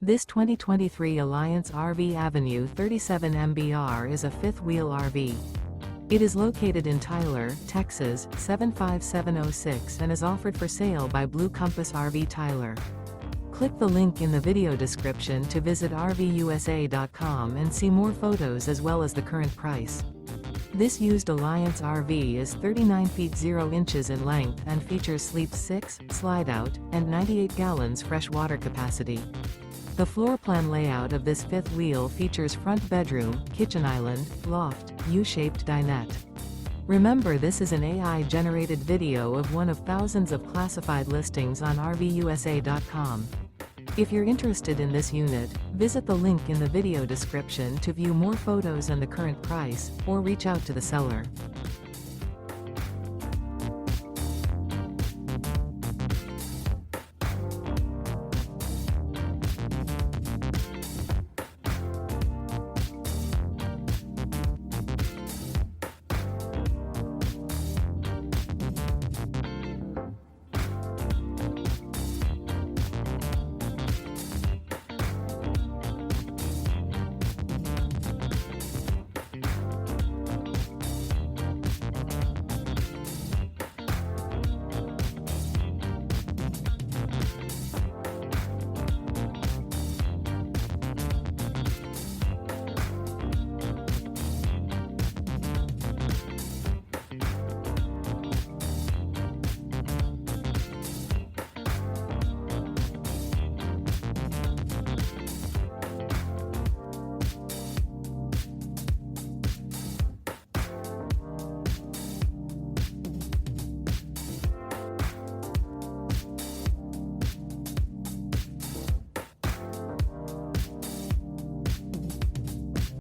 This 2023 Alliance RV Avenue 37 MBR is a fifth-wheel RV. It is located in Tyler, Texas, 75706 and is offered for sale by Blue Compass RV Tyler. Click the link in the video description to visit RVUSA.com and see more photos as well as the current price. This used Alliance RV is 39 feet 0 inches in length and features sleep 6, slide-out, and 98 gallons fresh water capacity. The floor plan layout of this fifth wheel features front bedroom, kitchen island, loft, U-shaped dinette. Remember, this is an AI-generated video of one of thousands of classified listings on RVUSA.com. If you're interested in this unit, visit the link in the video description to view more photos and the current price, or reach out to the seller.